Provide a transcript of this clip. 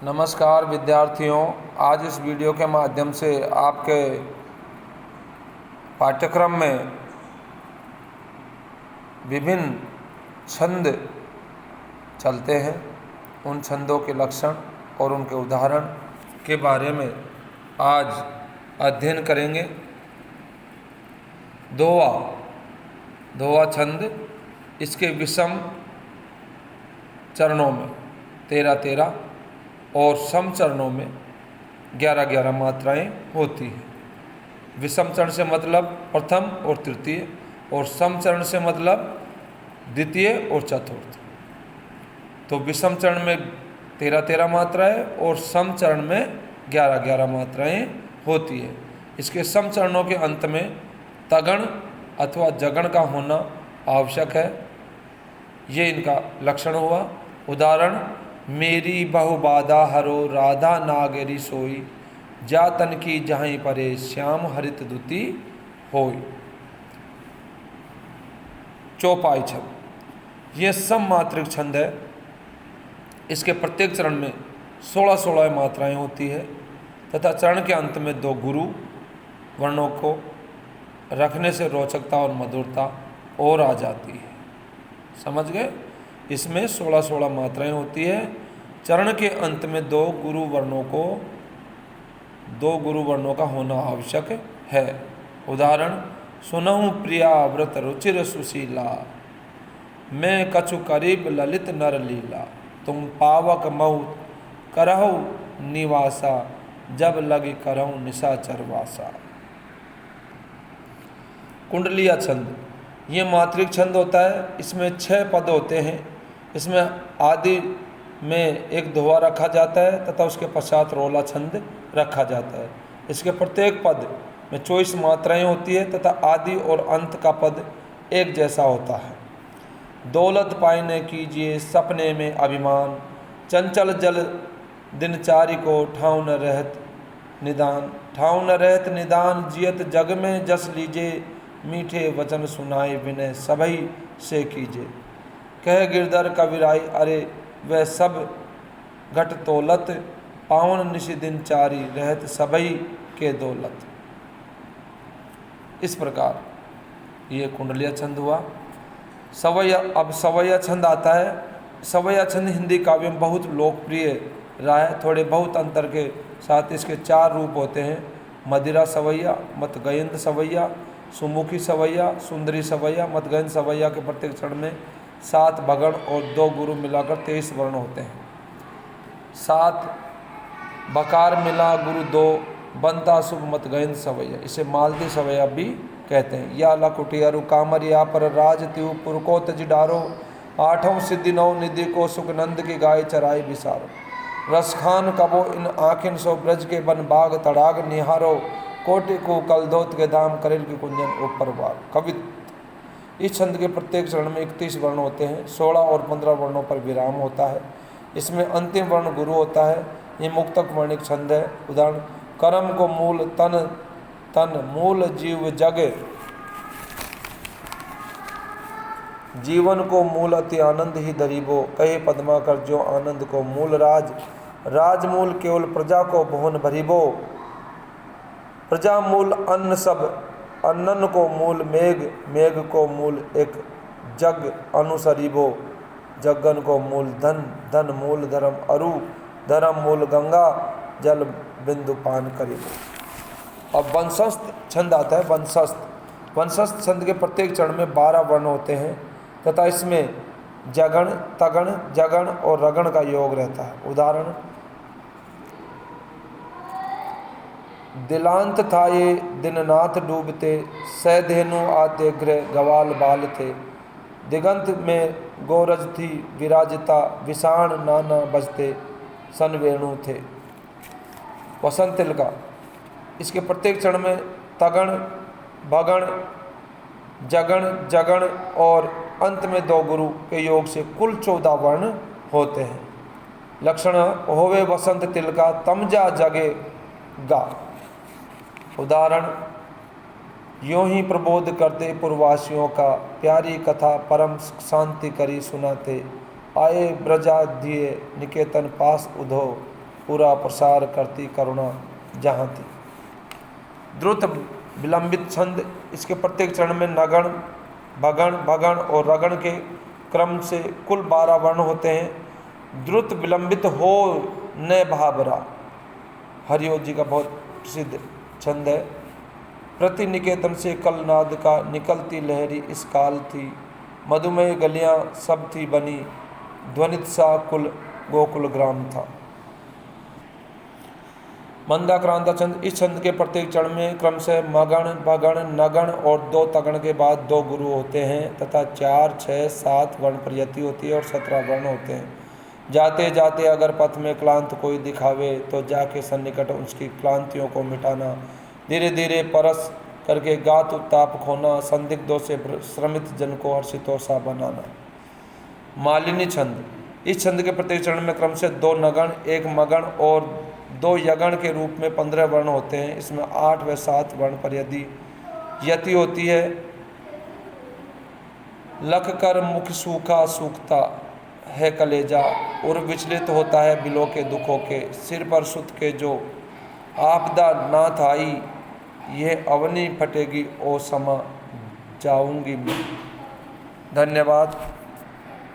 नमस्कार विद्यार्थियों, आज इस वीडियो के माध्यम से आपके पाठ्यक्रम में विभिन्न छंद चलते हैं। उन छंदों के लक्षण और उनके उदाहरण के बारे में आज अध्ययन करेंगे। दोहा छंद, इसके विषम चरणों में 13-13 और सम चरणों में 11-11 मात्राएं होती हैं। विषम चरण से मतलब प्रथम और तृतीय, और सम चरण से मतलब द्वितीय और चतुर्थ। तो विषम चरण में 13-13 मात्राएं और सम चरण में 11-11 मात्राएं होती है। इसके सम चरणों के अंत में तगण अथवा जगण का होना आवश्यक है। ये इनका लक्षण हुआ। उदाहरण: मेरी बहु बाधा हरो राधा नागेरी सोई, जा तन की जहीं परे श्याम हरित दुति होई। चौपाई छंद, यह सम मात्रिक छंद है। इसके प्रत्येक चरण में 16-16 मात्राएं होती है तथा चरण के अंत में 2 गुरु वर्णों को रखने से रोचकता और मधुरता और आ जाती है। समझ गए? इसमें 16-16 मात्राएं होती है। चरण के अंत में 2 गुरु वर्णों का होना आवश्यक है। उदाहरण: सुनहु प्रिया व्रत रुचिर सुशीला, मैं कछु करीब ललित नर लीला, तुम पावक महु करहु निवासा, जब लगी करहु निशाचर वासा। कुंडलिया छंद, ये मात्रिक छंद होता है। इसमें 6 पद होते हैं। इसमें आदि में एक दोहा रखा जाता है तथा उसके पश्चात रोला छंद रखा जाता है। इसके प्रत्येक पद में 24 मात्राएं होती है तथा आदि और अंत का पद एक जैसा होता है। दौलत पाइने कीजिए सपने में अभिमान, चंचल जल दिनचारी को ठाव न रहत निदान, जियत जग में जस लीजे, मीठे वचन सुनाए विनय सबई से कीजे। कह गिरधर कबीराई अरे वह सब घट तोलत, पावन निशि दिनचारी रहत सबई के दौलत। इस प्रकार ये कुंडलिया छंद हुआ। सवैया छंद आता है। सवैया छंद हिंदी काव्य में बहुत लोकप्रिय रहा है। थोड़े बहुत अंतर के साथ इसके 4 रूप होते हैं: मदिरा सवैया, मतगयंत सवैया, सुमुखी सवैया, सुंदरी सवैया। मतगयंत सवैया के प्रत्येक चरण में 7 भगण और 2 गुरु मिलाकर 23 वर्ण होते हैं। 7 बकार मिला गुरु 2 बनता शुभ मतगयंत सवैया। इसे मालती सवैया भी कहते हैं। या लकुटियारु कामरिया पर राज त्यू पुरको तजिडारो, 8 सिद्धि 9 निधि को सुख नंद की गाय चराई बिसारो, रसखान कबो इन आखिन सो ब्रज के बन बाग तड़ाग निहारो, कोटि को कलदोत के दाम करेल की कुंजन ऊपर बार। कवित, इस छंद के प्रत्येक चरण में 31 वर्ण होते हैं। 16 और 15 वर्णों पर विराम होता है। इसमें अंतिम वर्ण गुरु होता है। ये मुक्तक वर्णिक छंद है। उदाहरण: कर्म को मूल तन मूल जीव जग, जीवन को मूल अति आनंद ही दरीबो, कहे पद्माकर जो आनंद को मूल राज मूल केवल प्रजा को भुवन भरीबो, प्रजा मूल अन्न सब अन्नन को मूल मेघ को मूल एक जग अनुसरीबो, जगन को मूल धन मूल धर्म अरु, धर्म मूल गंगा जल बिंदु पान करीबो। अब वंशस्थ छंद आता है। वंशस्थ छंद के प्रत्येक चरण में 12 वर्ण होते हैं तथा इसमें जगण, तगण, जगण और रगण का योग रहता है। उदाहरण: दिलांत था ये दिननाथ डूबते, सैधेनु आते गृह गवाल बाल थे, दिगंत में गोरज थी विराजिता, विषाण नाना बजते सन वेणु थे। वसंत तिलका, इसके प्रत्येक चरण में तगण, भगण, जगण और अंत में 2 गुरु के योग से कुल 14 वर्ण होते हैं। लक्षण: होवे वसंत तिलका तमजा जगे गा। उदाहरण: यों ही प्रबोध करते पूर्ववासियों का, प्यारी कथा परम शांति करी सुनाते, आए ब्रजाधिये निकेतन पास उधो, पूरा प्रसार करती करुणा जहाँ थी। द्रुत विलंबित छंद, इसके प्रत्येक चरण में नगण, भगण, भगण और रगण के क्रम से कुल 12 वर्ण होते हैं। द्रुत विलंबित हो न भाबरा, हरिओ जी का बहुत प्रसिद्ध छंद है। प्रति निकेतन से कलनाद का निकलती लहरी इस काल थी, मधुमेह गलियां सब थी बनी, ध्वनित सा कुल गोकुल ग्राम था। मंदाक्रांता छंद, इस छंद के प्रत्येक चरण में क्रमशः मगण, भगण, नगण और 2 तगण के बाद 2 गुरु होते हैं तथा 4, 6, 7 वर्ण पर यति होती है और 17 वर्ण होते हैं। जाते जाते अगर पथ में क्लांत कोई दिखावे तो जाके सन्निकट उसकी क्लांतियों को मिटाना, धीरे धीरे परस करके गात उत्ताप खोना, संदिग्धों से श्रमित जन को हर्षितों सा बनाना। मालिनी छंद, इस छंद के प्रत्येक चरण में क्रम से 2 नगण, 1 मगण और 2 यगण के रूप में 15 वर्ण होते हैं। इसमें 8 व 7 वर्ण पर यदि यति होती है। लख कर मुख सूखा सूखता है कलेजा, और विचलित होता है बिलों के दुखों के, सिर पर सुत के जो आपदा नाथ आई, यह अवनी फटेगी ओ समा जाऊंगी मैं। धन्यवाद।